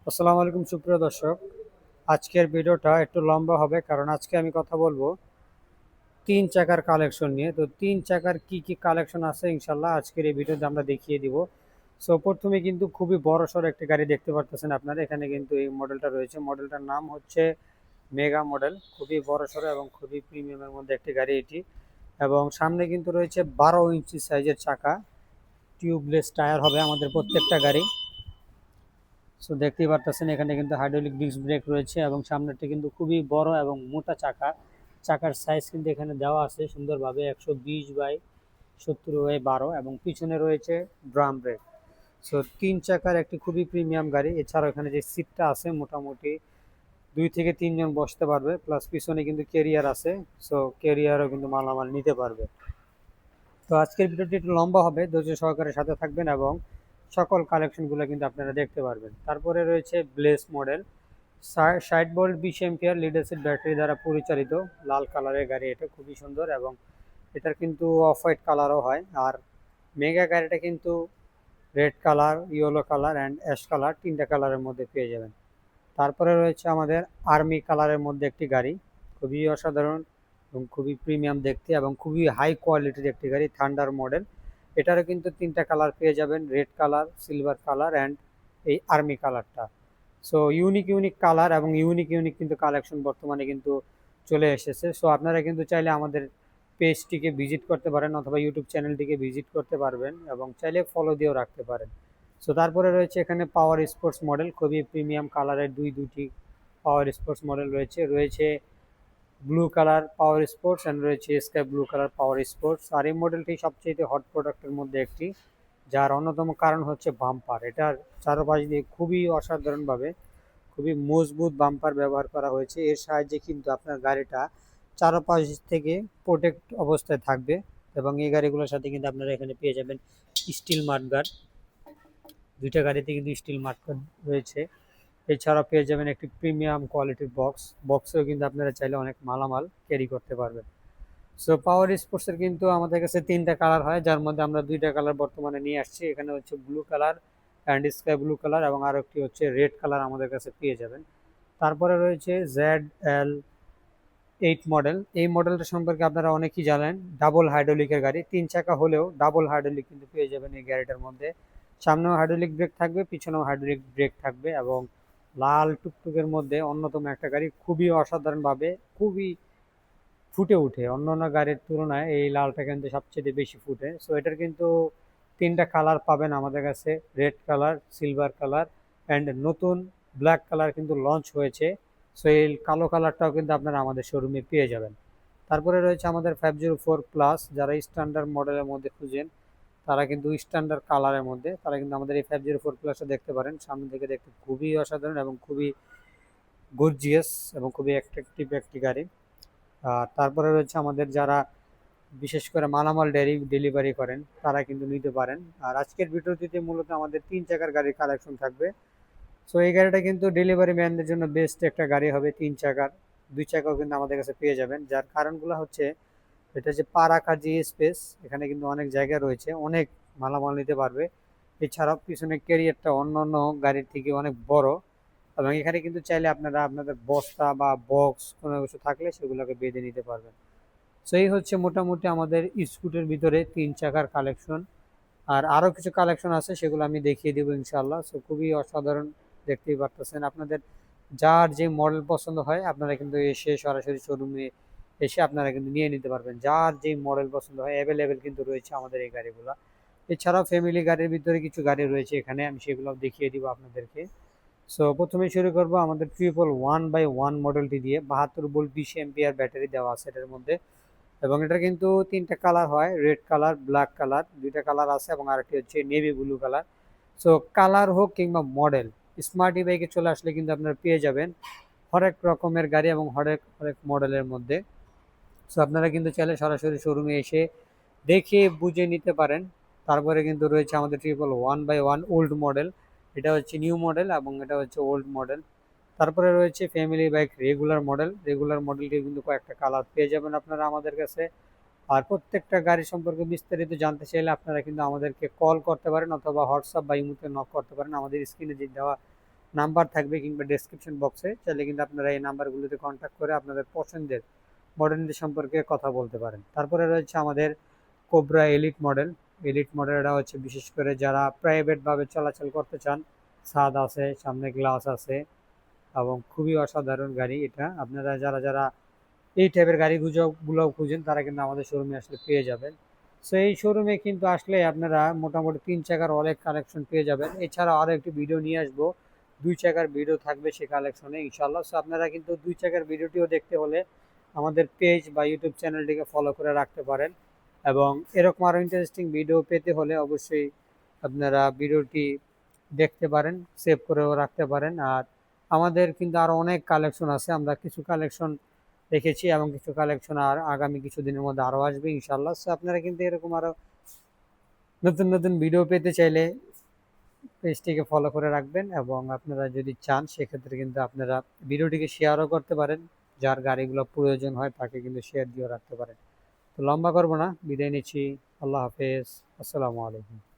আসসালামু আলাইকুম সুপ্রিয় দর্শক। আজকের ভিডিওটা একটু লম্বা হবে কারণ আজকে আমি কথা বলবো ৩ চাকার কালেকশন নিয়ে। তো ৩ চাকার কি কালেকশন আছে ইনশাআল্লাহ আজকের এই ভিডিওতে আমরা দেখিয়ে দিব। সো প্রথমে কিন্তু খুবই বড়সড় একটি গাড়ি দেখতে পারতেছেন আপনারা। এখানে কিন্তু এই মডেলটা রয়েছে। মডেলটার নাম হচ্ছে মেগা মডেল। খুবই বড়সড় এবং খুবই প্রিমিয়ামের মধ্যে একটি গাড়ি এটি। এবং সামনে কিন্তু রয়েছে ১২ ইঞ্চি সাইজের চাকা। টিউবলেস টায়ার হবে আমাদের প্রত্যেকটা গাড়ি। সো দেখতেই পারতেছেন এখানে কিন্তু হাইড্রোলিক ডিস্ক ব্রেক রয়েছে এবং সামনেরটা কিন্তু খুবই বড় এবং মোটা চাকা। চাকার সাইজ কিন্তু এখানে দেওয়া আছে সুন্দরভাবে ১২০/৭০/১২ এবং পিছনে রয়েছে ড্রাম ব্রেক। সো ৩ চাকার একটি খুবই প্রিমিয়াম গাড়ি। এছাড়াও এখানে যে সিটটা আছে মোটামুটি ২ থেকে ৩ জন বসতে পারবে, প্লাস পিছনে কিন্তু ক্যারিয়ার আছে। সো ক্যারিয়ারও কিন্তু মালামাল নিতে পারবে। তো আজকের ভিডিওটি একটু লম্বা হবে, ধৈর্য সহকারে সাথে থাকবেন এবং সকল কালেকশনগুলো কিন্তু আপনারা দেখতে পারবেন। তারপরে রয়েছে bless model, ৬০ volt ২০ ampere lead acid battery দ্বারা পরিচালিত লাল কালারের গাড়ি। এটা খুবই সুন্দর এবং এটার কিন্তু অফ হোয়াইট কালারও হয়। আর মেগা গাড়িটা কিন্তু red colour, yellow colour and ash colour, ৩টা কালারের মধ্যে পেয়ে যাবেন। তারপরে রয়েছে আমাদের আর্মি কালারের মধ্যে একটি গাড়ি, খুবই অসাধারণ এবং খুবই প্রিমিয়াম দেখতে এবং খুবই হাই কোয়ালিটির একটি গাড়ি, থান্ডার মডেল। এটারও কিন্তু 3টা কালার পেয়ে যাবেন, red colour, silver colour and এই আর্মি কালারটা। সো ইউনিক ইউনিক কালার এবং ইউনিক ইউনিক কিন্তু কালেকশন বর্তমানে কিন্তু চলে এসেছে। সো আপনারা কিন্তু চাইলে আমাদের পেজটিকে ভিজিট করতে পারেন অথবা ইউটিউব চ্যানেলটিকে ভিজিট করতে পারবেন এবং চাইলে ফলো দিয়েও রাখতে পারেন। সো তারপরে রয়েছে এখানে পাওয়ার স্পোর্টস মডেল, খুবই প্রিমিয়াম কালারের দুটি পাওয়ার স্পোর্টস মডেল রয়েছে। রয়েছে blue colour power sports and রয়েছে স্কাই ব্লু কালার পাওয়ার স্পোর্টস। আর এই মডেলটি সবচেয়ে হট প্রোডাক্টের মধ্যে একটি, যার অন্যতম কারণ হচ্ছে বাম্পার। এটার চারপাশ দিয়ে খুবই অসাধারণভাবে খুবই মজবুত বাম্পার ব্যবহার করা হয়েছে। এর সাহায্যে কিন্তু আপনার গাড়িটা চারপাশ থেকে প্রোটেক্ট অবস্থায় থাকবে এবং এই গাড়িগুলোর সাথে কিন্তু আপনারা এখানে পেয়ে যাবেন স্টিল মাডগার্ড। দুইটা গাড়িতে কিন্তু স্টিল মাডগার্ড রয়েছে। এছাড়াও পেয়ে যাবেন একটি প্রিমিয়াম কোয়ালিটির বক্সেও কিন্তু আপনারা চাইলে অনেক মালামাল ক্যারি করতে পারবেন। সো পাওয়ার স্পোর্টসের কিন্তু আমাদের কাছে 3টা কালার হয়, যার মধ্যে আমরা 2টা কালার বর্তমানে নিয়ে আসছি। এখানে হচ্ছে blue colour and sky blue colour এবং আরও একটি হচ্ছে রেড কালার আমাদের কাছে পেয়ে যাবেন। তারপরে রয়েছে ZL8 মডেল। এই মডেলটা সম্পর্কে আপনারা অনেকেই জানেন, ডাবল হাইড্রোলিকের গাড়ি, 3 চাকা হলেও ডাবল হাইড্রোলিক কিন্তু পেয়ে যাবেন এই গাড়িটার মধ্যে। সামনেও হাইড্রোলিক ব্রেক থাকবে, পিছনেও হাইড্রোলিক ব্রেক থাকবে এবং লাল টুকটুকের মধ্যে অন্যতম একটা গাড়ি, খুবই অসাধারণভাবে খুবই ফুটে উঠে। অন্যান্য গাড়ির তুলনায় এই লালটা কিন্তু সবচেয়ে বেশি ফুটে। সো এটার কিন্তু 3টা কালার পাবেন আমাদের কাছে, red colour, silver colour and নতুন ব্ল্যাক কালার কিন্তু লঞ্চ হয়েছে। সো এই কালো কালারটাও কিন্তু আপনারা আমাদের শোরুমে পেয়ে যাবেন। তারপরে রয়েছে আমাদের 504 প্লাস, যারা স্ট্যান্ডার্ড মডেলের মধ্যে খুঁজেন তারা কিন্তু স্ট্যান্ডার্ড কালারের মধ্যে তারা কিন্তু আমাদের এই 504 প্লাসটা দেখতে পারেন। সামনে থেকে দেখতে খুবই অসাধারণ এবং খুবই গর্জিয়াস এবং খুবই অ্যাট্রাকটিভ একটি গাড়ি। আর তারপরে রয়েছে আমাদের যারা বিশেষ করে মালামাল ডেলিভারি করেন তারা কিন্তু নিতে পারেন। আর আজকের ভিডিওটিতে মূলত আমাদের 3 চাকার গাড়ির কালেকশন থাকবে। সো এই গাড়িটা কিন্তু ডেলিভারি ম্যানদের জন্য বেস্ট একটা গাড়ি হবে। 3 চাকার, 2 চাকাও কিন্তু আমাদের কাছে পেয়ে যাবেন। যার কারণগুলো হচ্ছে এটা যে পা রাখার যে স্পেস, এখানে কিন্তু অনেক জায়গা রয়েছে, অনেক মালামাল নিতে পারবে। এছাড়াও পিছনে ক্যারিয়ারটা অন্য অন্য গাড়ির থেকে অনেক বড় এবং এখানে কিন্তু চাইলে আপনারা আপনাদের বস্তা বা বক্স কোনো কিছু থাকলে সেগুলোকে বেঁধে নিতে পারবেন। সো এই হচ্ছে মোটামুটি আমাদের স্কুটের ভিতরে 3 চাকার কালেকশন। আর আরও কিছু কালেকশন আছে, সেগুলো আমি দেখিয়ে দেবো ইনশাল্লাহ। সো খুবই অসাধারণ, দেখতেই পারতেছেন। আপনাদের যার যে মডেল পছন্দ হয় আপনারা কিন্তু এসে সরাসরি শোরুমে এসে আপনারা কিন্তু নিয়ে নিতে পারবেন। যার যে মডেল পছন্দ হয় অ্যাভেলেবেল কিন্তু রয়েছে আমাদের এই গাড়িগুলো। এছাড়াও ফ্যামিলি গাড়ির ভিতরে কিছু গাড়ি রয়েছে এখানে, আমি সেগুলো দেখিয়ে দিব আপনাদেরকে। সো প্রথমে শুরু করব আমাদের 111 মডেলটি দিয়ে। 72 ভোল্ট 20 এম্পিয়ার ব্যাটারি দেওয়া আছে এটার মধ্যে এবং এটা কিন্তু 3টা কালার হয়, রেড কালার, ব্ল্যাক কালার, 2টা কালার আছে এবং আরেকটি হচ্ছে navy blue colour. So colour হোক কিংবা মডেল, স্মার্ট ই বাইকে চলে আসলে কিন্তু আপনারা পেয়ে যাবেন হরেক রকমের গাড়ি এবং হরেক হরেক মডেলের মধ্যে। সো আপনারা কিন্তু চাইলে সরাসরি শোরুমে এসে দেখে বুঝে নিতে পারেন। তারপরে কিন্তু রয়েছে আমাদের 111 ওল্ড মডেল, এটা হচ্ছে নিউ মডেল এবং এটা হচ্ছে ওল্ড মডেল। তারপরে রয়েছে family bike regular model. Regular মডেলটি কিন্তু কয়েকটা কালার পেয়ে যাবেন আপনারা আমাদের কাছে। আর প্রত্যেকটা গাড়ি সম্পর্কে বিস্তারিত জানতে চাইলে আপনারা কিন্তু আমাদেরকে কল করতে পারেন অথবা হোয়াটসঅ্যাপ বা ইমোতে নক করতে পারেন। আমাদের স্ক্রিনে যে দেওয়া নাম্বার থাকবে কিংবা ডেসক্রিপশন বক্সে, চাইলে কিন্তু আপনারা এই নাম্বারগুলোতে কন্ট্যাক্ট করে আপনাদের পছন্দের মডেলটি সম্পর্কে কথা বলতে পারেন। তারপরে রয়েছে আমাদের কোবরা এলিট মডেল। এলিট মডেলটা হচ্ছে বিশেষ করে যারা প্রাইভেটভাবে চলাচল করতে চান, ছাদ আছে, সামনে গ্লাস আছে এবং খুবই অসাধারণ গাড়ি এটা। আপনারা যারা যারা এই টাইপের গাড়িগুলো খুঁজেন তারা কিন্তু আমাদের শোরুমে আসলে পেয়ে যাবেন। সো এই শোরুমে কিন্তু আসলে আপনারা মোটামুটি 3 চাকার অনেক কালেকশন পেয়ে যাবেন। এছাড়াও আরও একটি ভিডিও নিয়ে আসবো, 2 চাকার ভিডিও থাকবে সে কালেকশনে ইনশাল্লাহ। সো আপনারা কিন্তু 2 চাকার ভিডিওটিও দেখতে হলে আমাদের পেজ বা ইউটিউব চ্যানেলটিকে ফলো করে রাখতে পারেন, এবং এরকম আরও ইন্টারেস্টিং ভিডিও পেতে হলে অবশ্যই আপনারা ভিডিওটি দেখতে পারেন, সেভ করেও রাখতে পারেন। আর আমাদের কিন্তু আরও অনেক কালেকশন আছে, আমরা কিছু কালেকশন রেখেছি এবং কিছু কালেকশন আর আগামী কিছুদিনের মধ্যে আরও আসবে ইনশাল্লাহ। সো আপনারা কিন্তু এরকম আরও নতুন নতুন ভিডিও পেতে চাইলে পেজটিকে ফলো করে রাখবেন, এবং আপনারা যদি চান সেক্ষেত্রে কিন্তু আপনারা ভিডিওটিকে শেয়ারও করতে পারেন, যার গাড়িগুলো প্রয়োজন হয় তাকে কিন্তু শেয়ার দিয়েও রাখতে পারেন। তো লম্বা করবো না, বিদায় নিচ্ছি। আল্লাহ হাফেজ, আসসালামু আলাইকুম।